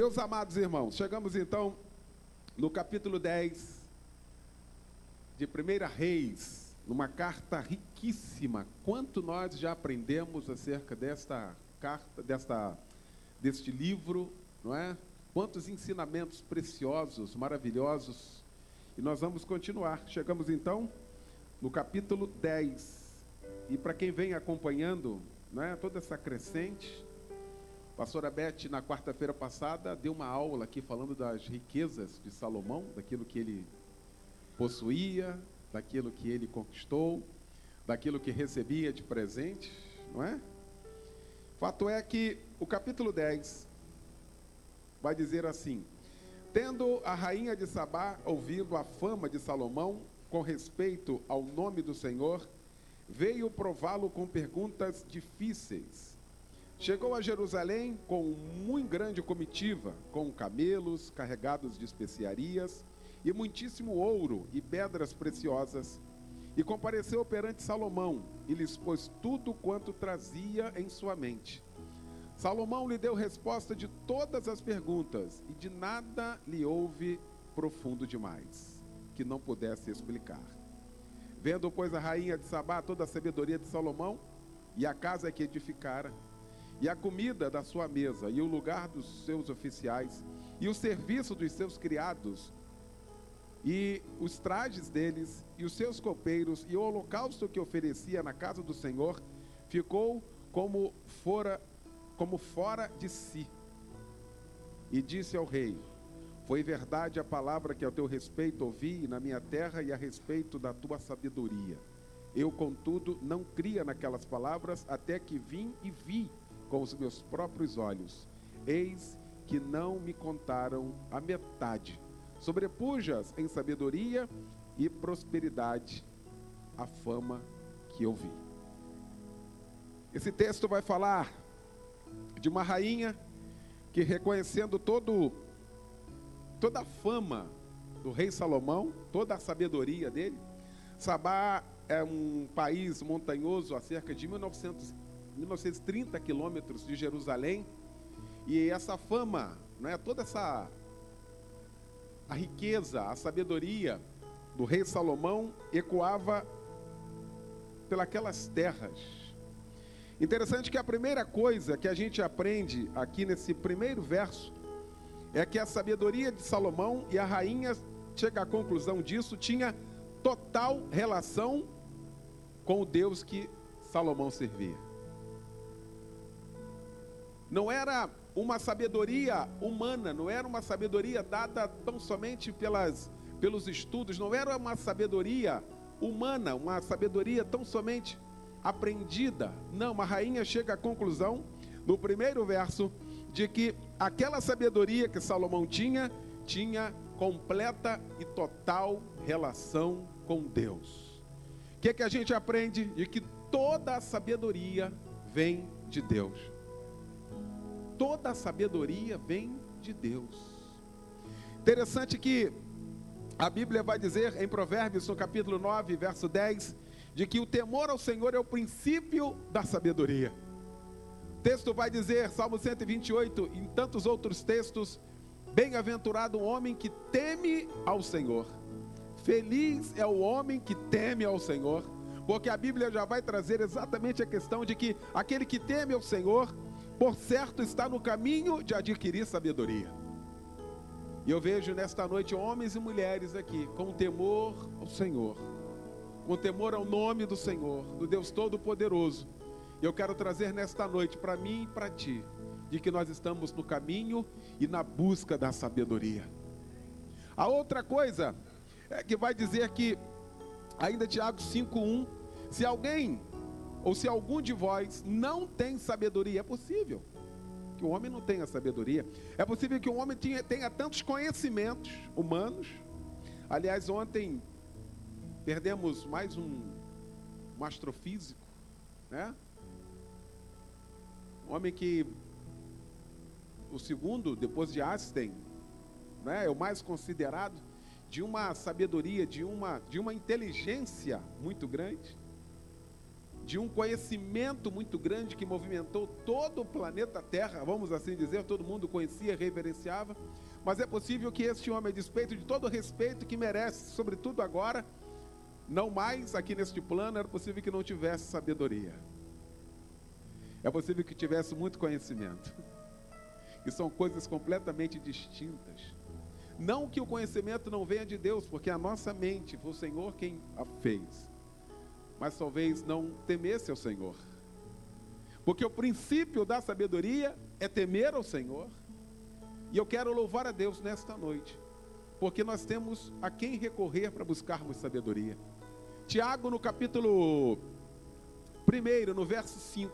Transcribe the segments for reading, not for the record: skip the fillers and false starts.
Meus amados irmãos, chegamos então no capítulo 10 de 1 Reis, numa carta riquíssima. Quanto nós já aprendemos acerca desta carta, deste livro, não é? Quantos ensinamentos preciosos, maravilhosos. E nós vamos continuar. Chegamos então no capítulo 10. E para quem vem acompanhando, não é, toda essa crescente, a pastora Beth, na quarta-feira passada, deu uma aula aqui falando das riquezas de Salomão, daquilo que ele possuía, daquilo que ele conquistou, daquilo que recebia de presente, não é? Fato é que o capítulo 10 vai dizer assim: tendo a rainha de Sabá ouvido a fama de Salomão com respeito ao nome do Senhor, veio prová-lo com perguntas difíceis. Chegou a Jerusalém com muito grande comitiva, com camelos carregados de especiarias e muitíssimo ouro e pedras preciosas, e compareceu perante Salomão e lhe expôs tudo quanto trazia em sua mente. Salomão lhe deu resposta de todas as perguntas, e de nada lhe houve profundo demais, que não pudesse explicar. Vendo, pois, a rainha de Sabá toda a sabedoria de Salomão, e a casa que edificara, e a comida da sua mesa, e o lugar dos seus oficiais, e o serviço dos seus criados, e os trajes deles, e os seus copeiros, e o holocausto que oferecia na casa do Senhor, ficou como fora de si. E disse ao rei: foi verdade a palavra que a teu respeito ouvi na minha terra e a respeito da tua sabedoria. Eu, contudo, não cria naquelas palavras, até que vim e vi com os meus próprios olhos. Eis que não me contaram a metade. Sobrepujas em sabedoria e prosperidade a fama que eu vi. Esse texto vai falar de uma rainha que, reconhecendo toda a fama do rei Salomão, toda a sabedoria dele. Sabá é um país montanhoso a cerca de 1930 quilômetros de Jerusalém, e essa fama, não é, toda a riqueza, a sabedoria do rei Salomão ecoava pelas terras. Interessante que a primeira coisa que a gente aprende aqui nesse primeiro verso é que a sabedoria de Salomão, e a rainha chega à conclusão disso, tinha total relação com o Deus que Salomão servia. Não era uma sabedoria humana, não era uma sabedoria dada tão somente pelos estudos, não era uma sabedoria humana, uma sabedoria tão somente aprendida. Não, a rainha chega à conclusão, no primeiro verso, de que aquela sabedoria que Salomão tinha completa e total relação com Deus. O que a gente aprende? De que toda a sabedoria vem de Deus. Toda a sabedoria vem de Deus. Interessante que a Bíblia vai dizer em Provérbios, no capítulo 9, verso 10, de que o temor ao Senhor é o princípio da sabedoria. O texto vai dizer, Salmo 128, e em tantos outros textos: bem-aventurado o homem que teme ao Senhor. Feliz é o homem que teme ao Senhor, porque a Bíblia já vai trazer exatamente a questão de que aquele que teme ao Senhor, por certo, está no caminho de adquirir sabedoria. E eu vejo nesta noite homens e mulheres aqui com temor ao Senhor, com temor ao nome do Senhor, do Deus Todo-Poderoso. E eu quero trazer nesta noite para mim e para ti, de que nós estamos no caminho e na busca da sabedoria. A outra coisa é que vai dizer que, ainda Tiago 5:1, se alguém ou se algum de vós não tem sabedoria, é possível que o homem não tenha sabedoria, é possível que o homem tenha tantos conhecimentos humanos. Aliás, ontem perdemos mais um astrofísico, né? Um homem que, o segundo, depois de Einstein, né, é o mais considerado, de uma sabedoria, de uma inteligência muito grande. de um conhecimento muito grande que movimentou todo o planeta Terra, vamos assim dizer, todo mundo conhecia, reverenciava, mas é possível que este homem, a despeito de todo o respeito que merece, sobretudo agora, não mais aqui neste plano, era possível que não tivesse sabedoria. É possível que tivesse muito conhecimento. E são coisas completamente distintas. Não que o conhecimento não venha de Deus, porque a nossa mente foi o Senhor quem a fez. Mas talvez não temesse ao Senhor. Porque o princípio da sabedoria é temer ao Senhor. E eu quero louvar a Deus nesta noite, porque nós temos a quem recorrer para buscarmos sabedoria. Tiago, no capítulo 1, no verso 5,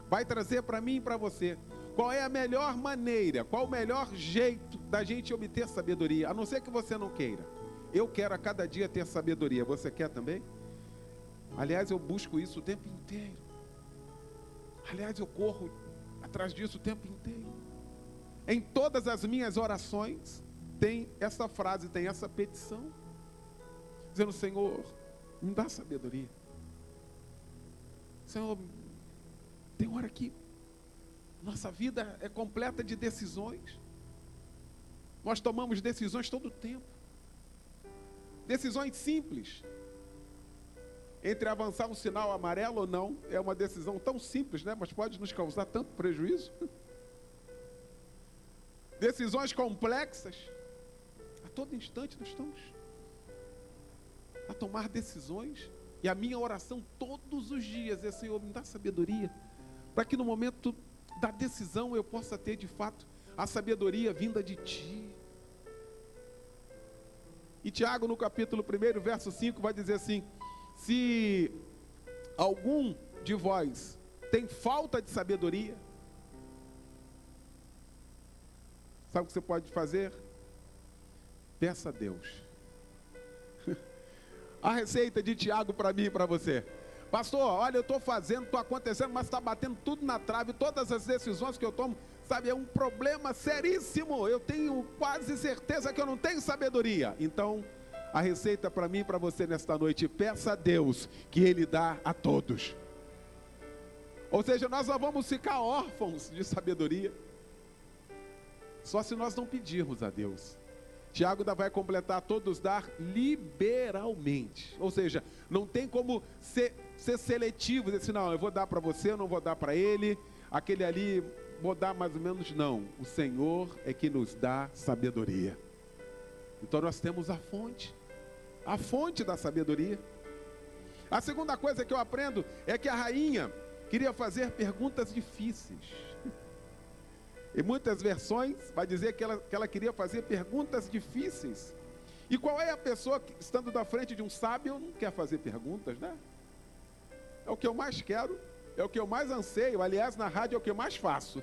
vai trazer para mim e para você qual é a melhor maneira, qual o melhor jeito da gente obter sabedoria, a não ser que você não queira. Eu quero a cada dia ter sabedoria, você quer também? Aliás, eu busco isso o tempo inteiro. Aliás, eu corro atrás disso o tempo inteiro. Em todas as minhas orações, tem essa frase, tem essa petição, dizendo: Senhor, me dá sabedoria. Senhor, tem hora que nossa vida é completa de decisões. Nós tomamos decisões todo o tempo. Decisões simples. Entre avançar um sinal amarelo ou não, é uma decisão tão simples, né? Mas pode nos causar tanto prejuízo. Decisões complexas. A todo instante nós estamos a tomar decisões. E a minha oração todos os dias é: Senhor, me dá sabedoria, para que no momento da decisão eu possa ter de fato a sabedoria vinda de Ti. E Tiago, no capítulo 1, verso 5, vai dizer assim: se algum de vós tem falta de sabedoria, sabe o que você pode fazer? Peça a Deus. A receita de Tiago para mim e para você: pastor, olha, eu estou fazendo, estou acontecendo, mas está batendo tudo na trave, todas as decisões que eu tomo, sabe, é um problema seríssimo, eu tenho quase certeza que eu não tenho sabedoria. Então, a receita para mim e para você nesta noite: peça a Deus, que Ele dá a todos. Ou seja, nós não vamos ficar órfãos de sabedoria, só se nós não pedirmos a Deus. Tiago ainda vai completar: todos dar liberalmente. Ou seja, não tem como ser seletivo, dizer assim: não, eu vou dar para você, eu não vou dar para ele, aquele ali vou dar mais ou menos. Não, o Senhor é que nos dá sabedoria. Então nós temos a fonte da sabedoria. A segunda coisa que eu aprendo é que a rainha queria fazer perguntas difíceis. Em muitas versões vai dizer que ela queria fazer perguntas difíceis. E qual é a pessoa que, estando na frente de um sábio, não quer fazer perguntas, né? É o que eu mais quero, é o que eu mais anseio. Aliás, na rádio é o que eu mais faço.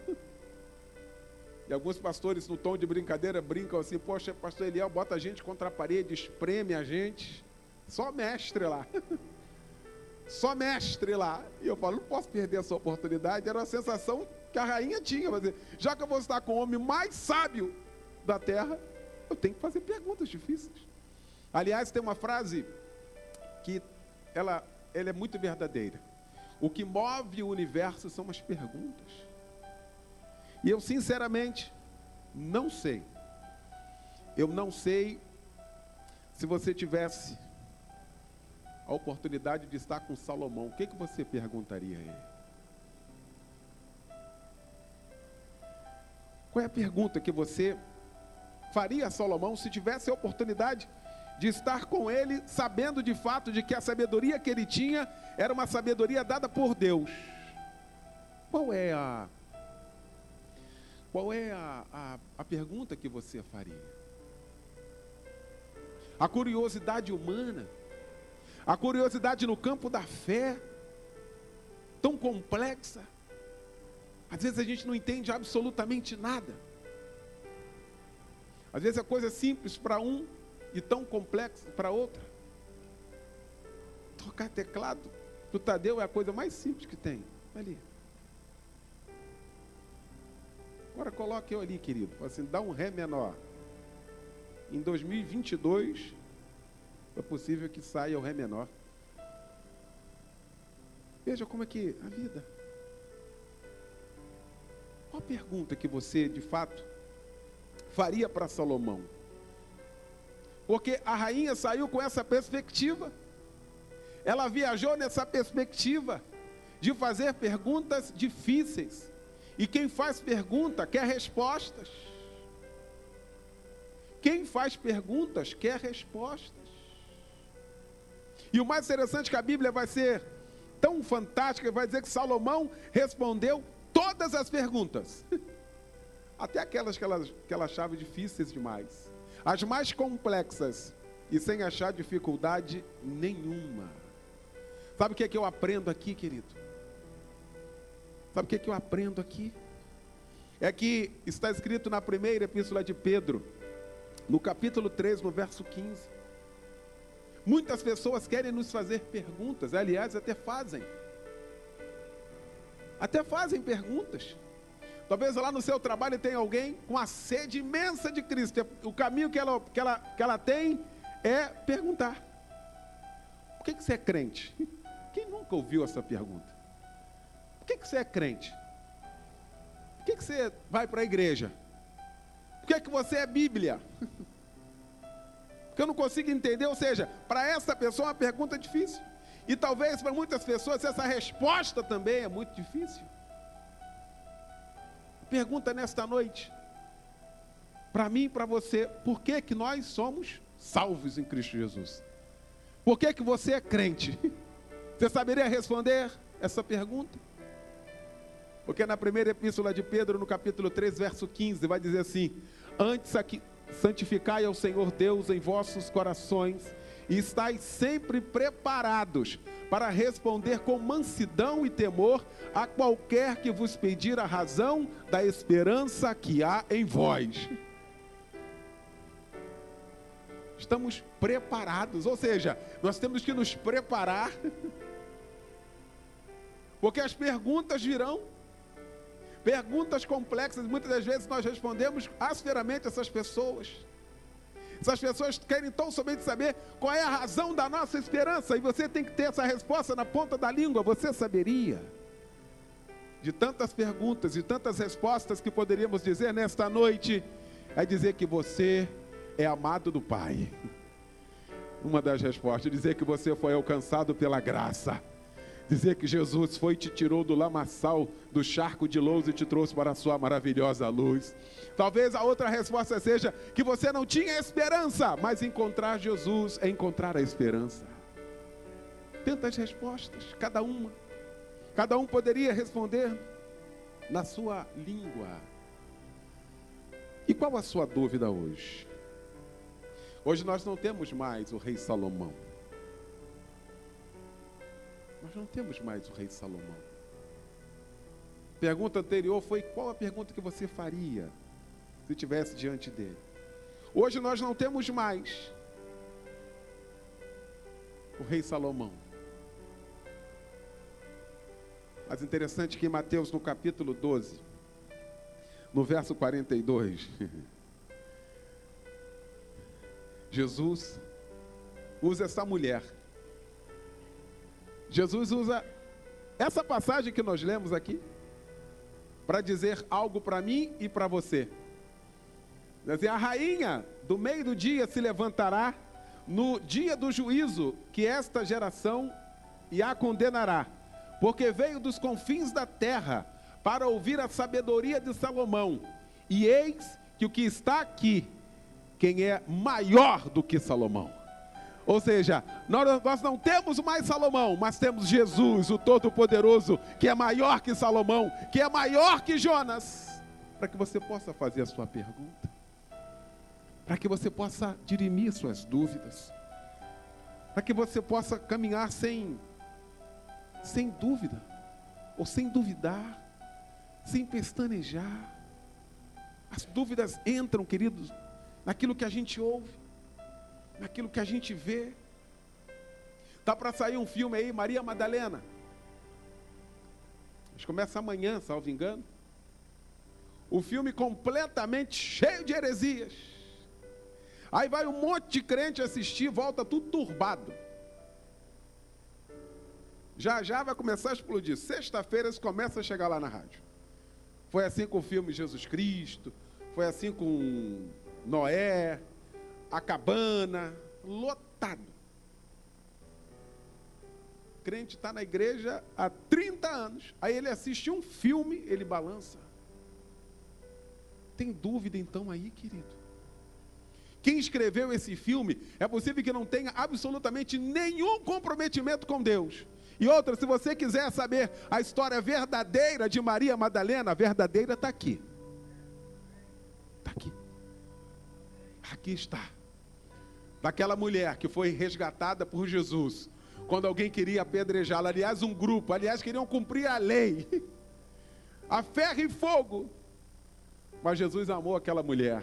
E alguns pastores, no tom de brincadeira, brincam assim: poxa, pastor Eliel bota a gente contra a parede, espreme a gente. Só mestre lá. Só mestre lá. E eu falo: não posso perder essa oportunidade. Era uma sensação que a rainha tinha. Mas, já que eu vou estar com o homem mais sábio da terra, eu tenho que fazer perguntas difíceis. Aliás, tem uma frase que ela é muito verdadeira: o que move o universo são as perguntas. E eu sinceramente não sei. Eu não sei se você tivesse a oportunidade de estar com Salomão, o que você perguntaria a ele? Qual é a pergunta que você faria a Salomão se tivesse a oportunidade de estar com ele, sabendo de fato de que a sabedoria que ele tinha era uma sabedoria dada por Deus? Qual é a pergunta que você faria? A curiosidade humana, a curiosidade no campo da fé, tão complexa. Às vezes a gente não entende absolutamente nada. Às vezes é coisa simples para um e tão complexa para outra. Tocar teclado do Tadeu é a coisa mais simples que tem. Ali. Agora coloque eu ali, querido. Assim, dá um Ré menor. Em 2022, é possível que saia o Ré menor. Veja como é que a vida. Qual a pergunta que você, de fato, faria para Salomão? Porque a rainha saiu com essa perspectiva. Ela viajou nessa perspectiva de fazer perguntas difíceis. E quem faz pergunta quer respostas. Quem faz perguntas quer respostas. E o mais interessante é que a Bíblia vai ser tão fantástica, vai dizer que Salomão respondeu todas as perguntas. Até aquelas que ela achava difíceis demais. As mais complexas e sem achar dificuldade nenhuma. Sabe o que é que eu aprendo aqui, querido? Sabe o que é que eu aprendo aqui? É que está escrito na primeira epístola de Pedro, no capítulo 3, no verso 15. Muitas pessoas querem nos fazer perguntas, aliás, até fazem. Até fazem perguntas. Talvez lá no seu trabalho tenha alguém com a sede imensa de Cristo. O caminho que ela tem é perguntar: por que você é crente? Quem nunca ouviu essa pergunta? Por que você é crente? Por que você vai para a igreja? Por que você é Bíblia? Porque eu não consigo entender. Ou seja, para essa pessoa é uma pergunta difícil. E talvez para muitas pessoas essa resposta também é muito difícil. Pergunta nesta noite, para mim e para você, por que que nós somos salvos em Cristo Jesus? Por que que você é crente? Você saberia responder essa pergunta? Porque na primeira epístola de Pedro, no capítulo 3, verso 15, vai dizer assim: antes aqui, santificai ao Senhor Deus em vossos corações, e estais sempre preparados para responder com mansidão e temor a qualquer que vos pedir a razão da esperança que há em vós. Estamos preparados, ou seja, nós temos que nos preparar, porque as perguntas virão, perguntas complexas, muitas das vezes nós respondemos asperamente a essas pessoas. Essas pessoas querem tão somente saber qual é a razão da nossa esperança, e você tem que ter essa resposta na ponta da língua. Você saberia? De tantas perguntas e tantas respostas que poderíamos dizer nesta noite, é dizer que você é amado do Pai. Uma das respostas, dizer que você foi alcançado pela graça. Dizer que Jesus foi e te tirou do lamaçal, do charco de lousa e te trouxe para a sua maravilhosa luz. Talvez a outra resposta seja que você não tinha esperança, mas encontrar Jesus é encontrar a esperança. Tantas respostas, cada uma. Cada um poderia responder na sua língua. E qual a sua dúvida hoje? Hoje nós não temos mais o rei Salomão. Nós não temos mais o rei Salomão. A pergunta anterior foi: qual a pergunta que você faria se estivesse diante dele? Hoje nós não temos mais o rei Salomão. Mas interessante que em Mateus, no capítulo 12, no verso 42, Jesus usa essa mulher. Jesus usa essa passagem que nós lemos aqui para dizer algo para mim e para você. Quer dizer, a rainha do meio do dia se levantará no dia do juízo, que esta geração e a condenará, porque veio dos confins da terra para ouvir a sabedoria de Salomão. E eis que o que está aqui, quem é maior do que Salomão. Ou seja, nós não temos mais Salomão, mas temos Jesus, o Todo-Poderoso, que é maior que Salomão, que é maior que Jonas, para que você possa fazer a sua pergunta, para que você possa dirimir suas dúvidas, para que você possa caminhar sem dúvida, ou sem duvidar, sem pestanejar. As dúvidas entram, queridos, naquilo que a gente ouve, naquilo que a gente vê. Está para sair um filme aí, Maria Madalena. Acho que começa amanhã, salvo engano. O filme completamente cheio de heresias. Aí vai um monte de crente assistir, volta tudo turbado. Já já vai começar a explodir. Sexta-feira eles começam a chegar lá na rádio. Foi assim com o filme Jesus Cristo, foi assim com Noé, a cabana, lotado. O crente está na igreja há 30 anos, aí ele assiste um filme, ele balança. Tem dúvida então aí, querido? Quem escreveu esse filme, é possível que não tenha absolutamente nenhum comprometimento com Deus. E outra, se você quiser saber a história verdadeira de Maria Madalena, a verdadeira está aqui. Está aqui. Aqui está. Daquela mulher que foi resgatada por Jesus, quando alguém queria apedrejá-la, aliás, um grupo, queriam cumprir a lei, a ferro e fogo. Mas Jesus amou aquela mulher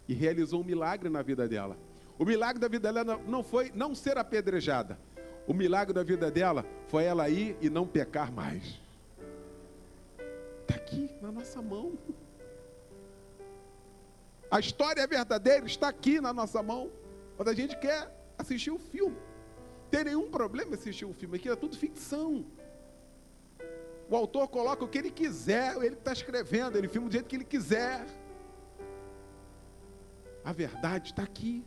e realizou um milagre na vida dela. O milagre da vida dela não foi não ser apedrejada. O milagre da vida dela foi ela ir e não pecar mais. Está aqui na nossa mão. A história verdadeira está aqui na nossa mão. Quando a gente quer assistir o filme. Não tem nenhum problema em assistir o filme. Aqui é tudo ficção. O autor coloca o que ele quiser, ele está escrevendo, ele filma do jeito que ele quiser. A verdade está aqui.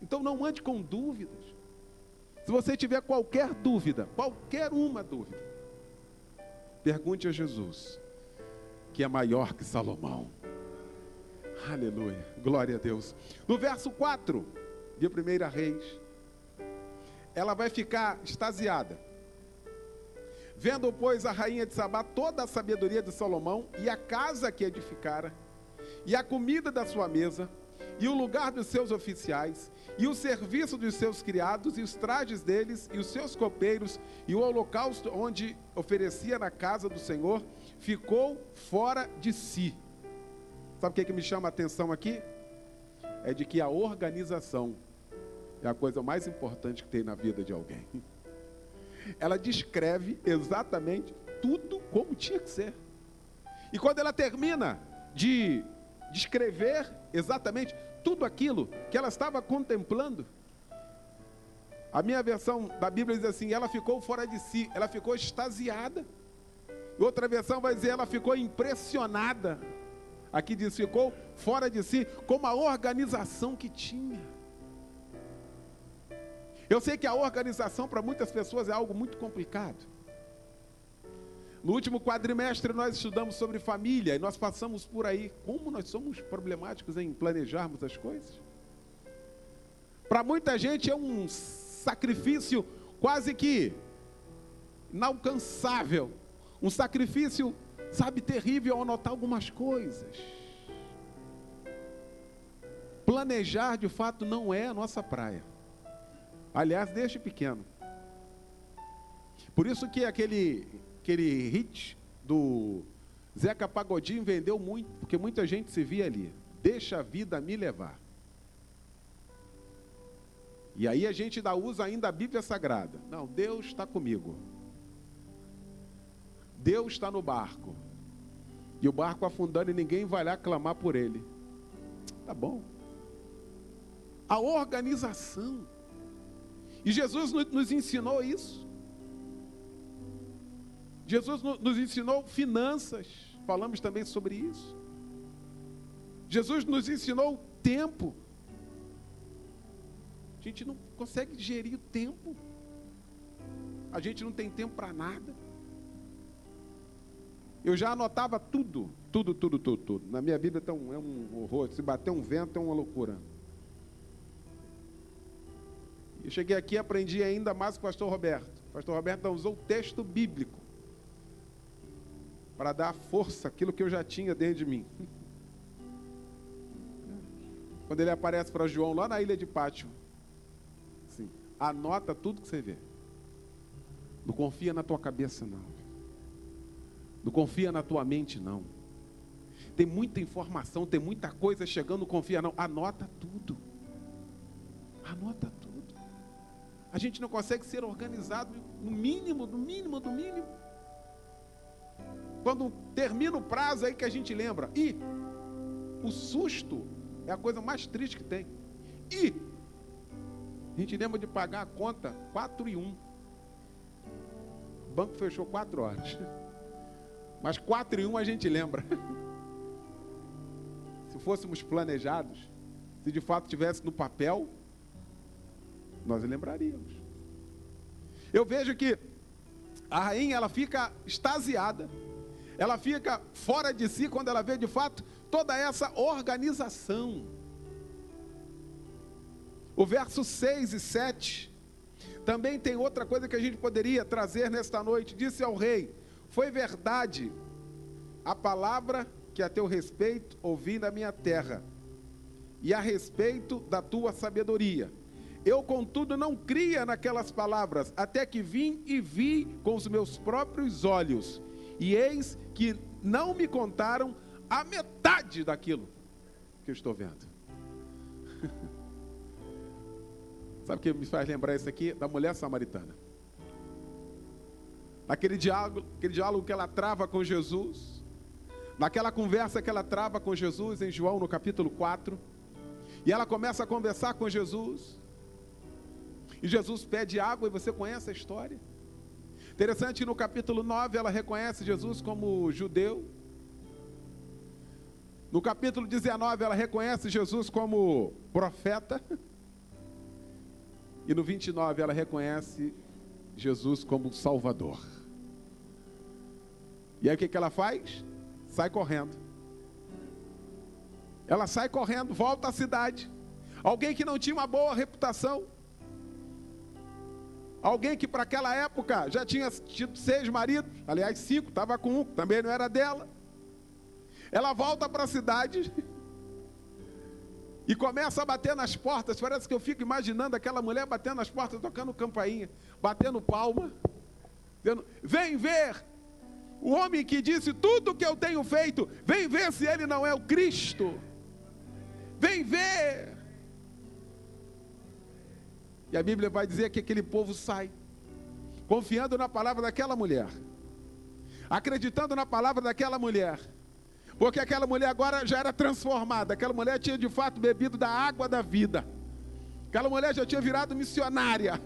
Então não ande com dúvidas. Se você tiver qualquer dúvida, qualquer uma dúvida, pergunte a Jesus, que é maior que Salomão. Aleluia, glória a Deus. No verso 4 de 1 Reis, ela vai ficar extasiada. Vendo, pois, a rainha de Sabá toda a sabedoria de Salomão e a casa que edificara, e a comida da sua mesa, e o lugar dos seus oficiais, e o serviço dos seus criados, e os trajes deles, e os seus copeiros, e o holocausto onde oferecia na casa do Senhor, ficou fora de si. Sabe o que me chama a atenção aqui? É de que a organização é a coisa mais importante que tem na vida de alguém. Ela descreve exatamente tudo como tinha que ser. E quando ela termina de descrever exatamente tudo aquilo que ela estava contemplando, a minha versão da Bíblia diz assim, ela ficou fora de si, ela ficou extasiada. Outra versão vai dizer, ela ficou impressionada. Aqui diz, ficou fora de si, com a organização que tinha. Eu sei que a organização para muitas pessoas é algo muito complicado. No último quadrimestre nós estudamos sobre família e nós passamos por aí. Como nós somos problemáticos em planejarmos as coisas? Para muita gente é um sacrifício quase que inalcançável. Um sacrifício, sabe, terrível ao anotar algumas coisas. Planejar, de fato, não é a nossa praia. Aliás, desde pequeno. Por isso que aquele hit do Zeca Pagodinho vendeu muito, porque muita gente se via ali. Deixa a vida me levar. E aí a gente usa ainda a Bíblia Sagrada. Não, Deus está comigo. Deus está no barco. E o barco afundando e ninguém vai lá clamar por ele. Tá bom. A organização. E Jesus nos ensinou isso. Jesus nos ensinou finanças. Falamos também sobre isso. Jesus nos ensinou tempo. A gente não consegue gerir o tempo. A gente não tem tempo para nada. Eu já anotava tudo. Na minha Bíblia é um horror. Se bater um vento é uma loucura. Eu cheguei aqui e aprendi ainda mais com o pastor Roberto. O pastor Roberto usou o texto bíblico para dar força àquilo que eu já tinha dentro de mim. Quando ele aparece para João lá na ilha de Pátio, assim, anota tudo que você vê. Não confia na tua cabeça, não. Não confia na tua mente, não. Tem muita informação, tem muita coisa chegando, não confia, não. Anota tudo. Anota tudo. A gente não consegue ser organizado no mínimo. Quando termina o prazo aí que a gente lembra. E o susto é a coisa mais triste que tem. E a gente lembra de pagar a conta 4 e 1. O banco fechou 4 horas. Mas 4:01 a gente lembra. Se fôssemos planejados, se de fato tivesse no papel, nós lembraríamos. Eu vejo que a rainha, ela fica extasiada, ela fica fora de si quando ela vê de fato toda essa organização. O verso 6 e 7 também tem outra coisa que a gente poderia trazer nesta noite. Disse ao rei: foi verdade a palavra que a teu respeito ouvi na minha terra, e a respeito da tua sabedoria. Eu, contudo, não cria naquelas palavras, até que vim e vi com os meus próprios olhos, e eis que não me contaram a metade daquilo que eu estou vendo. Sabe o que me faz lembrar isso aqui? Da mulher samaritana. Aquele diálogo que ela trava com Jesus, naquela conversa que ela trava com Jesus em João no capítulo 4, e ela começa a conversar com Jesus, e Jesus pede água, e você conhece a história. Interessante, no capítulo 9 ela reconhece Jesus como judeu. No capítulo 19 ela reconhece Jesus como profeta. E no 29 ela reconhece Jesus como Salvador. E aí o que ela faz? Sai correndo. Ela sai correndo, volta à cidade. Alguém que não tinha uma boa reputação. Alguém que para aquela época já tinha tido 6 maridos. Aliás, 5, estava com um, também não era dela. Ela volta para a cidade e começa a bater nas portas. Parece que eu fico imaginando aquela mulher batendo nas portas, tocando campainha, batendo palma, dizendo: vem ver o homem que disse tudo o que eu tenho feito, vem ver se ele não é o Cristo, vem ver. E a Bíblia vai dizer que aquele povo sai, confiando na palavra daquela mulher, acreditando na palavra daquela mulher, porque aquela mulher agora já era transformada. Aquela mulher tinha de fato bebido da água da vida. Aquela mulher já tinha virado missionária.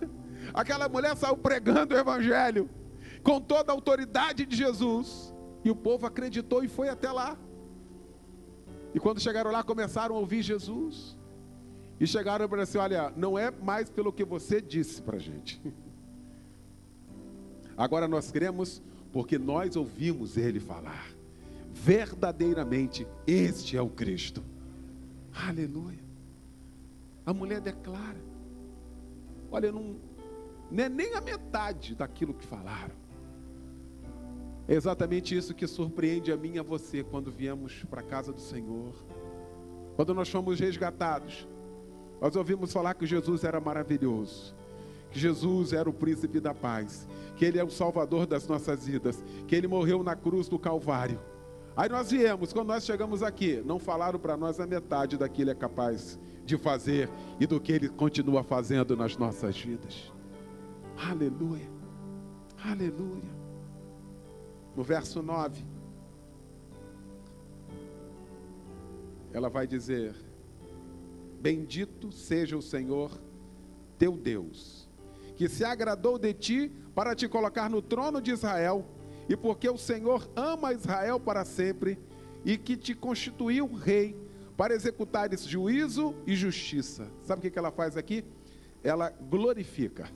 Aquela mulher saiu pregando o evangelho com toda a autoridade de Jesus. E o povo acreditou e foi até lá. E quando chegaram lá, começaram a ouvir Jesus. E chegaram para assim: olha, não é mais pelo que você disse para a gente. Agora nós cremos porque nós ouvimos ele falar. Verdadeiramente, este é o Cristo. Aleluia. A mulher declara: olha, não é nem a metade daquilo que falaram. É exatamente isso que surpreende a mim e a você quando viemos para a casa do Senhor. Quando nós fomos resgatados, nós ouvimos falar que Jesus era maravilhoso, que Jesus era o príncipe da paz, que Ele é o salvador das nossas vidas, que Ele morreu na cruz do Calvário. Aí nós viemos, quando nós chegamos aqui, não falaram para nós a metade daquilo que Ele é capaz de fazer e do que Ele continua fazendo nas nossas vidas. Aleluia, aleluia. No verso 9, ela vai dizer: bendito seja o Senhor teu Deus, que se agradou de ti para te colocar no trono de Israel, e porque o Senhor ama Israel para sempre, e que te constituiu rei, para executares juízo e justiça. Sabe o que ela faz aqui? Ela glorifica,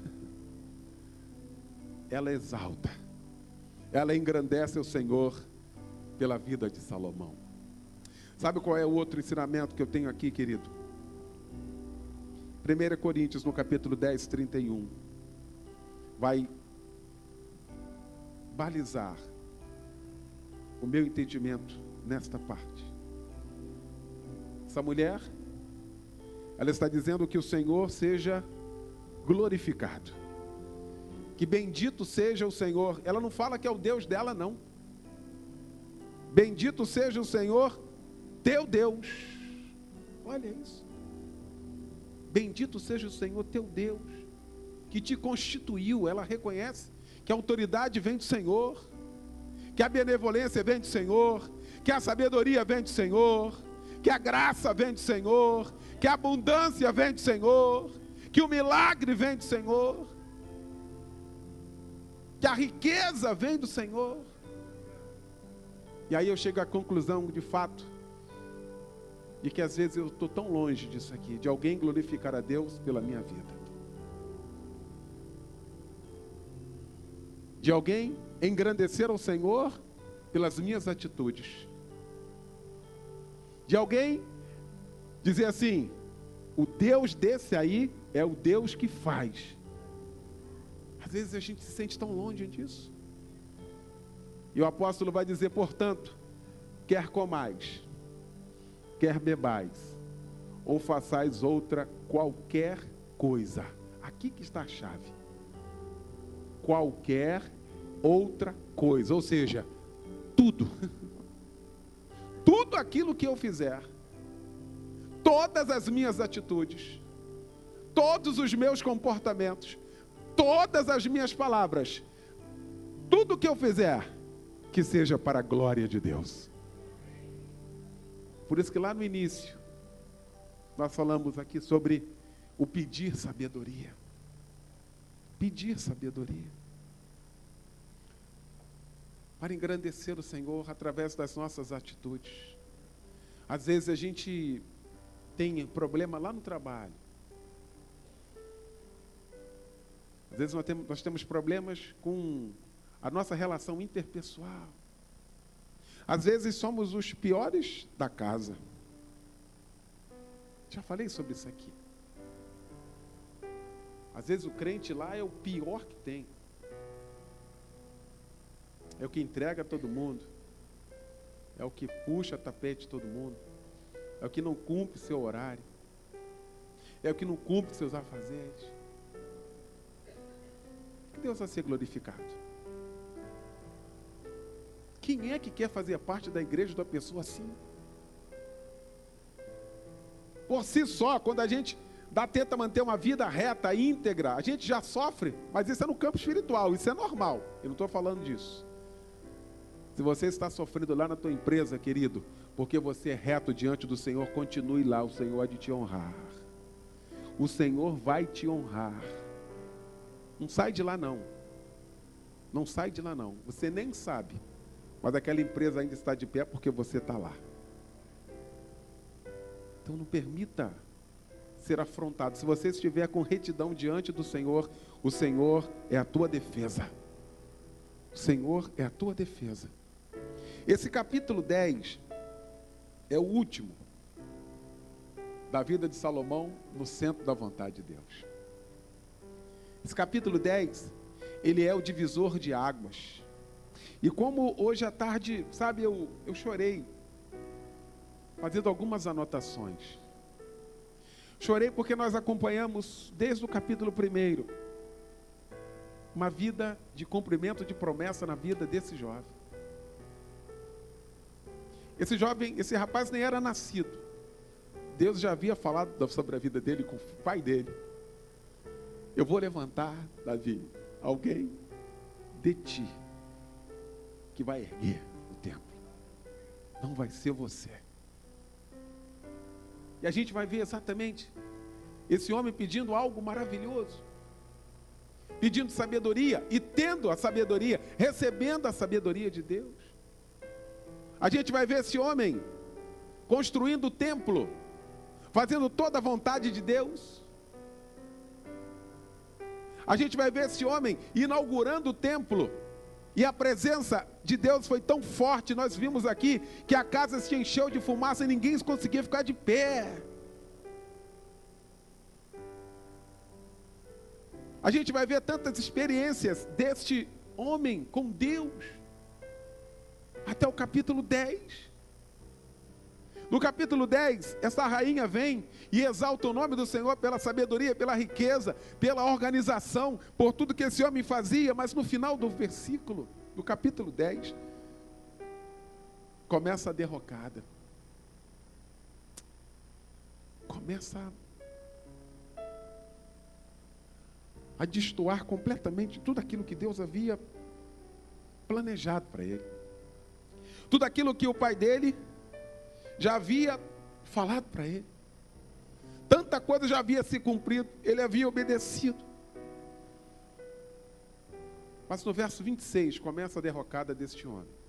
ela exalta, ela engrandece o Senhor pela vida de Salomão. Sabe qual é o outro ensinamento que eu tenho aqui, querido? 1 Coríntios, no capítulo 10, 31, vai balizar o meu entendimento nesta parte. Essa mulher, ela está dizendo que o Senhor seja glorificado, que bendito seja o Senhor. Ela não fala que é o Deus dela, não. Bendito seja o Senhor teu Deus. Olha isso. Bendito seja o Senhor teu Deus, que te constituiu. Ela reconhece que a autoridade vem do Senhor, que a benevolência vem do Senhor, que a sabedoria vem do Senhor, que a graça vem do Senhor, que a abundância vem do Senhor, que o milagre vem do Senhor. que a riqueza vem do Senhor. E aí eu chego à conclusão, de fato, de que às vezes eu estou tão longe disso aqui, de alguém glorificar a Deus pela minha vida, de alguém engrandecer ao Senhor pelas minhas atitudes, de alguém dizer assim: o Deus desse aí é o Deus que faz. Às vezes a gente se sente tão longe disso. E o apóstolo vai dizer: portanto, quer comais, quer bebais, ou façais outra qualquer coisa. Aqui que está a chave. Qualquer outra coisa, ou seja, tudo. Tudo aquilo que eu fizer, todas as minhas atitudes, todos os meus comportamentos, todas as minhas palavras, tudo que eu fizer, que seja para a glória de Deus. Por isso que lá no início, nós falamos aqui sobre o pedir sabedoria. Pedir sabedoria. Para engrandecer o Senhor através das nossas atitudes. Às vezes a gente tem problema lá no trabalho. Às vezes nós temos problemas com a nossa relação interpessoal. Às vezes somos os piores da casa. Já falei sobre isso aqui. Às vezes o crente lá é o pior que tem. É o que entrega a todo mundo. É o que puxa tapete de todo mundo. É o que não cumpre seu horário. É o que não cumpre seus afazeres. Que Deus vai ser glorificado. Quem é que quer fazer parte da igreja de uma pessoa assim? Por si só, quando a gente tenta manter uma vida reta, íntegra, a gente já sofre, mas isso é no campo espiritual, isso é normal. Eu não estou falando disso. Se você está sofrendo lá na tua empresa, querido, porque você é reto diante do Senhor, continue lá, o Senhor há de te honrar. O Senhor vai te honrar. Não sai de lá não. Não sai de lá não. Você nem sabe, mas aquela empresa ainda está de pé porque você está lá. Então não permita ser afrontado. Se você estiver com retidão diante do Senhor, o Senhor é a tua defesa. O Senhor é a tua defesa. Esse capítulo 10 é o último da vida de Salomão no centro da vontade de Deus. Esse capítulo 10, ele é o divisor de águas. E como hoje à tarde, sabe, eu chorei, fazendo algumas anotações. Chorei porque nós acompanhamos, desde o capítulo 1, uma vida de cumprimento de promessa na vida desse jovem. Esse rapaz nem era nascido. Deus já havia falado sobre a vida dele com o pai dele. Eu vou levantar, Davi, alguém de ti que vai erguer o templo. Não vai ser você. E a gente vai ver exatamente esse homem pedindo algo maravilhoso. Pedindo sabedoria e tendo a sabedoria, recebendo a sabedoria de Deus. A gente vai ver esse homem construindo o templo, fazendo toda a vontade de Deus. A gente vai ver esse homem inaugurando o templo. E a presença de Deus foi tão forte, nós vimos aqui, que a casa se encheu de fumaça e ninguém conseguia ficar de pé. A gente vai ver tantas experiências deste homem com Deus, até o capítulo 10. No capítulo 10, essa rainha vem e exalta o nome do Senhor pela sabedoria, pela riqueza, pela organização, por tudo que esse homem fazia, mas no final do versículo, do capítulo 10, começa a derrocada. Começa a destoar completamente tudo aquilo que Deus havia planejado para ele. Tudo aquilo que o pai dele já havia falado para ele. Tanta coisa já havia se cumprido, ele havia obedecido. Mas no verso 26 começa a derrocada deste homem.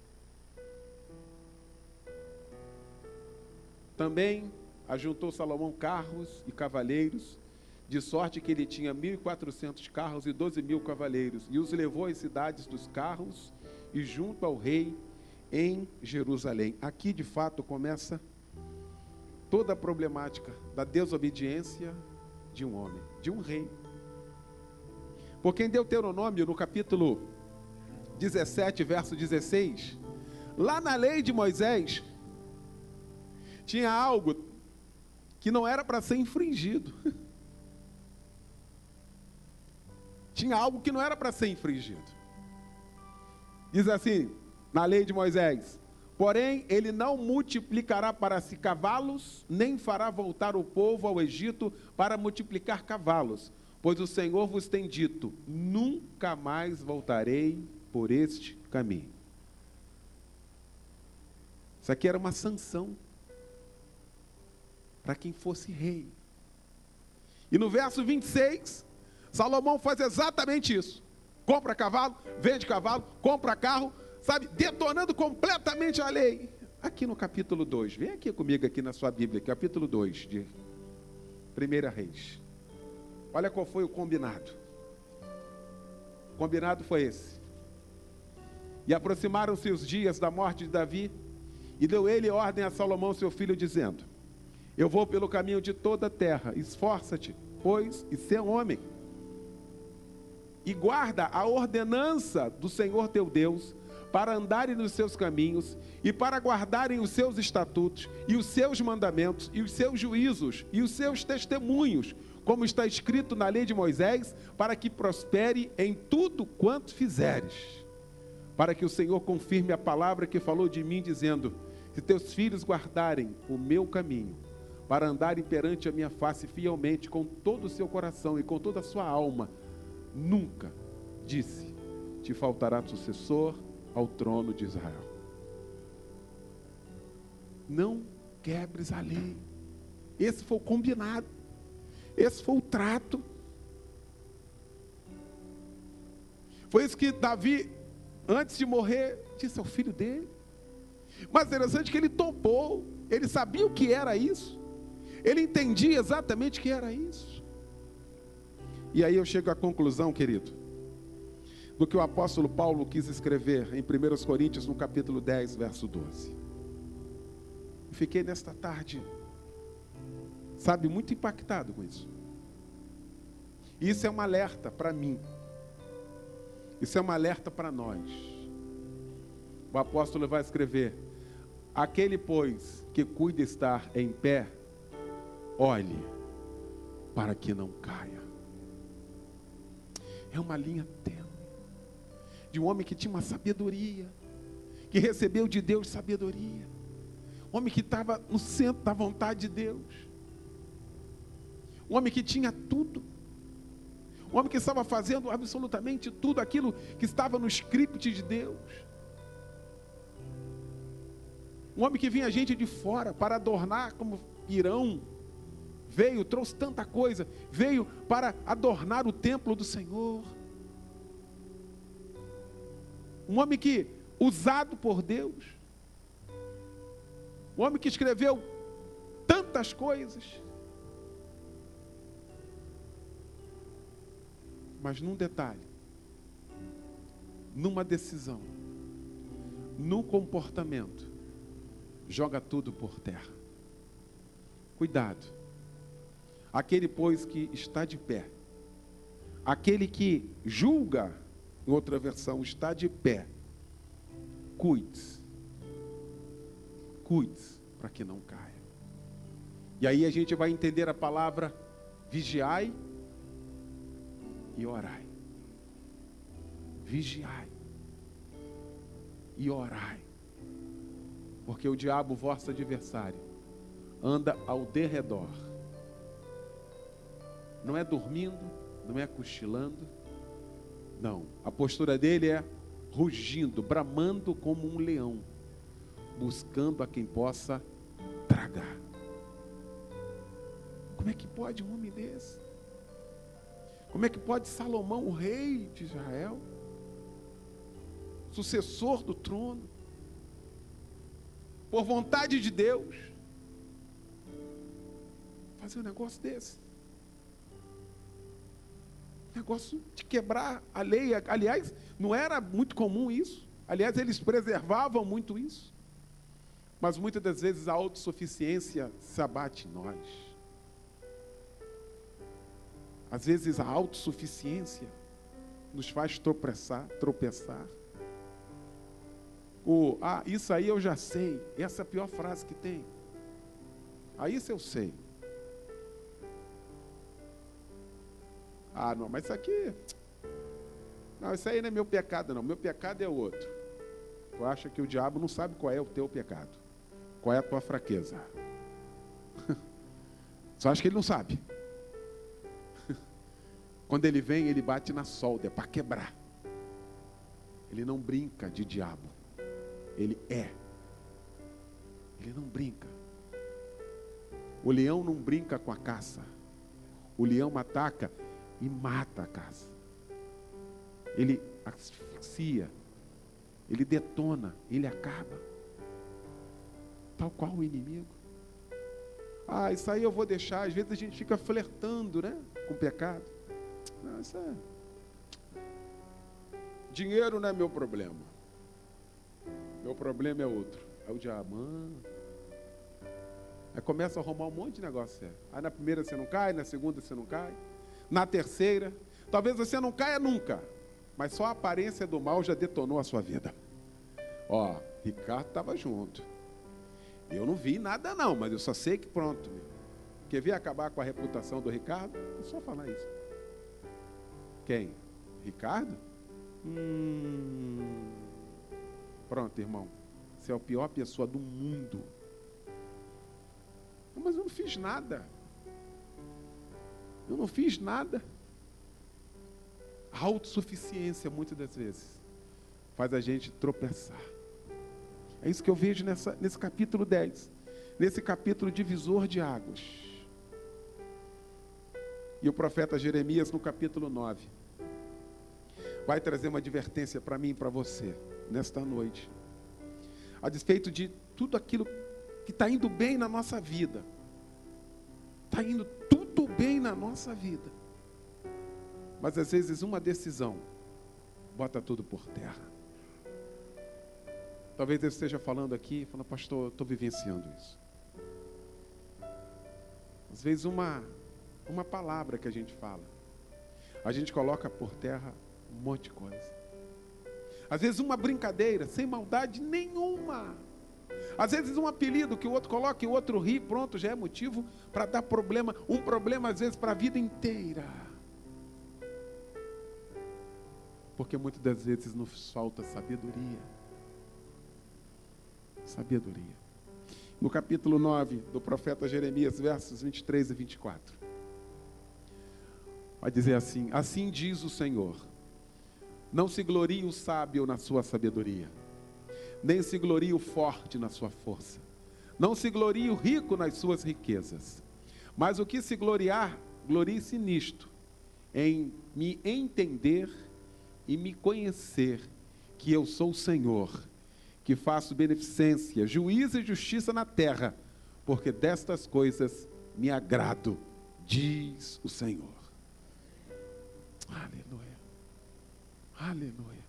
Também ajuntou Salomão carros e cavaleiros, de sorte que ele tinha 1.400 carros e 12.000 cavaleiros, e os levou às cidades dos carros e junto ao rei em Jerusalém. Aqui, de fato, começa toda a problemática da desobediência de um homem, de um rei. Porque em Deuteronômio, no capítulo 17, verso 16, lá na lei de Moisés, tinha algo que não era para ser infringido. Tinha algo que não era para ser infringido. Diz assim, na lei de Moisés: porém, ele não multiplicará para si cavalos, nem fará voltar o povo ao Egito para multiplicar cavalos, pois o Senhor vos tem dito: nunca mais voltarei por este caminho. Isso aqui era uma sanção para quem fosse rei. E no verso 26, Salomão faz exatamente isso. Compra cavalo, vende cavalo, compra carro, sabe, detonando completamente a lei. Aqui no capítulo 2, vem aqui comigo aqui na sua Bíblia, capítulo 2 de 1 Reis. Olha qual foi o combinado. O combinado foi esse. E aproximaram-se os dias da morte de Davi, e deu ele ordem a Salomão, seu filho, dizendo: eu vou pelo caminho de toda a terra, esforça-te, pois, e sê homem, e guarda a ordenança do Senhor teu Deus, para andarem nos seus caminhos, e para guardarem os seus estatutos, e os seus mandamentos, e os seus juízos, e os seus testemunhos, como está escrito na lei de Moisés, para que prospere em tudo quanto fizeres, para que o Senhor confirme a palavra que falou de mim, dizendo: se teus filhos guardarem o meu caminho, para andarem perante a minha face fielmente, com todo o seu coração e com toda a sua alma, nunca, disse, te faltará sucessor ao trono de Israel. Não quebres a lei. Esse foi o combinado. Esse foi o trato. Foi isso que Davi, antes de morrer, disse ao filho dele. Mas interessante que ele topou. Ele sabia o que era isso. Ele entendia exatamente o que era isso. E aí eu chego à conclusão, querido, do que o apóstolo Paulo quis escrever em 1 Coríntios, no capítulo 10, verso 12. Fiquei nesta tarde, sabe, muito impactado com isso. Isso é um alerta para mim. Isso é um alerta para nós. O apóstolo vai escrever: aquele, pois, que cuida estar em pé, olhe para que não caia. É uma linha tênue de um homem que tinha uma sabedoria, que recebeu de Deus sabedoria, um homem que estava no centro da vontade de Deus, um homem que tinha tudo, um homem que estava fazendo absolutamente tudo aquilo que estava no script de Deus, um homem que vinha gente de fora para adornar, como Irão veio, trouxe tanta coisa, veio para adornar o templo do Senhor. Um homem que, usado por Deus, um homem que escreveu tantas coisas, mas num detalhe, numa decisão, num comportamento, joga tudo por terra. Cuidado. Aquele, pois, que está de pé, aquele que julga, em outra versão, está de pé, cuide-se, para que não caia. E aí a gente vai entender a palavra vigiai e orai. Vigiai e orai, porque o diabo, vosso adversário, anda ao derredor. Não é dormindo, não é cochilando, não. A postura dele é rugindo, bramando como um leão, buscando a quem possa tragar. Como é que pode um homem desse? Como é que pode Salomão, o rei de Israel, sucessor do trono, por vontade de Deus, fazer um negócio desse. Negócio de quebrar a lei. Aliás, não era muito comum isso. Aliás, eles preservavam muito isso. Mas muitas das vezes a autossuficiência se abate em nós. Às vezes a autossuficiência nos faz tropeçar. Isso aí eu já sei. Essa é a pior frase que tem. Isso eu sei. Não, mas isso aqui... Não, isso aí não é meu pecado, não. Meu pecado é outro. Tu acha que o diabo não sabe qual é o teu pecado? Qual é a tua fraqueza? Só acha que ele não sabe. Quando ele vem, ele bate na solda, é para quebrar. Ele não brinca de diabo. Ele é. Ele não brinca. O leão não brinca com a caça. O leão ataca e mata a caça. Ele asfixia. Ele detona. Ele acaba. Tal qual o inimigo. Isso aí eu vou deixar. Às vezes a gente fica flertando, né, com o pecado. Não, isso é... Dinheiro não é meu problema. Meu problema é outro. É o diabo. Aí começa a arrumar um monte de negócio. Aí na primeira você não cai, na segunda você não cai. Na terceira, talvez você não caia nunca. Mas só a aparência do mal já detonou a sua vida. Ricardo estava junto. Eu não vi nada não, mas eu só sei que pronto. Quer ver acabar com a reputação do Ricardo? É só falar isso. Quem? Ricardo? Pronto, irmão. Você é a pior pessoa do mundo. Mas eu não fiz nada. Eu não fiz nada. A autossuficiência, muitas das vezes, faz a gente tropeçar. É isso que eu vejo nesse capítulo 10. Nesse capítulo divisor de águas. E o profeta Jeremias, no capítulo 9, vai trazer uma advertência para mim e para você, nesta noite. A despeito de tudo aquilo que está indo bem na nossa vida. Está indo tudo bem na nossa vida. Mas às vezes uma decisão bota tudo por terra. Talvez eu esteja falando aqui, falando, pastor, eu estou vivenciando isso. Às vezes uma palavra que a gente fala, a gente coloca por terra um monte de coisa. Às vezes uma brincadeira, sem maldade nenhuma. Às vezes um apelido que o outro coloca e o outro ri, pronto, já é motivo para dar problema. Um problema às vezes para a vida inteira. Porque muitas das vezes nos falta sabedoria. Sabedoria. No capítulo 9 do profeta Jeremias, versos 23 e 24. Vai dizer assim: assim diz o Senhor, não se glorie o sábio na sua sabedoria, nem se glorie o forte na sua força, não se glorie o rico nas suas riquezas, mas o que se gloriar, glorie-se nisto, em me entender e me conhecer, que eu sou o Senhor, que faço beneficência, juízo e justiça na terra, porque destas coisas me agrado, diz o Senhor. Aleluia. Aleluia.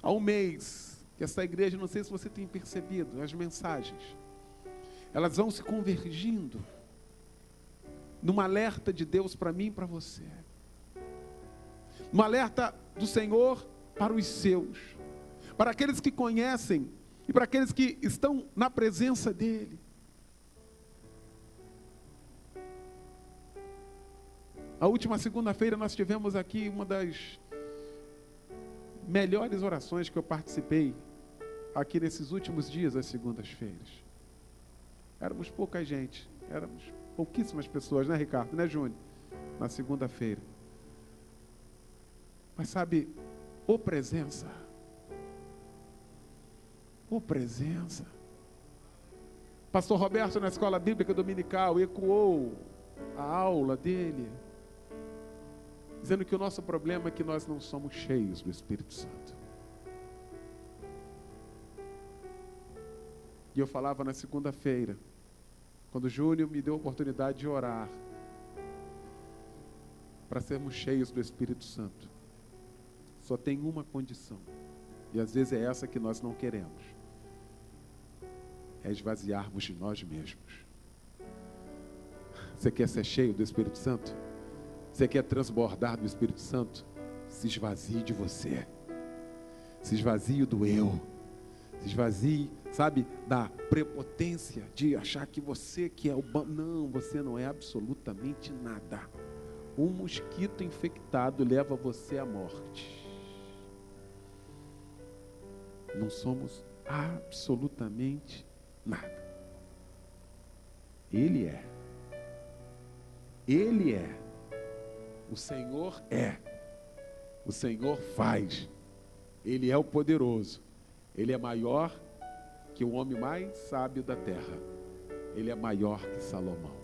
Há um mês que essa igreja, não sei se você tem percebido, as mensagens, elas vão se convergindo num alerta de Deus para mim e para você. Um alerta do Senhor para os seus, para aqueles que conhecem e para aqueles que estão na presença dEle. A última segunda-feira nós tivemos aqui uma das melhores orações que eu participei aqui nesses últimos dias, as segundas-feiras. Éramos pouca gente, éramos pouquíssimas pessoas, né, Ricardo, né, Júnior? Na segunda-feira. Mas sabe, presença. Presença. Pastor Roberto, na escola bíblica dominical, ecoou a aula dele, dizendo que o nosso problema é que nós não somos cheios do Espírito Santo. E eu falava na segunda-feira, quando o Júnior me deu a oportunidade de orar, para sermos cheios do Espírito Santo. Só tem uma condição, e às vezes é essa que nós não queremos, é esvaziarmos de nós mesmos. Você quer ser cheio do Espírito Santo? Você quer transbordar do Espírito Santo? Se esvazie de você. Se esvazie do eu. Se esvazie, sabe, da prepotência de achar que você que é o bom. Não, você não é absolutamente nada. Um mosquito infectado leva você à morte. Não somos absolutamente nada. Ele é. Ele é. O Senhor é. O Senhor faz. Ele é o poderoso. Ele é maior que o homem mais sábio da terra. Ele é maior que Salomão.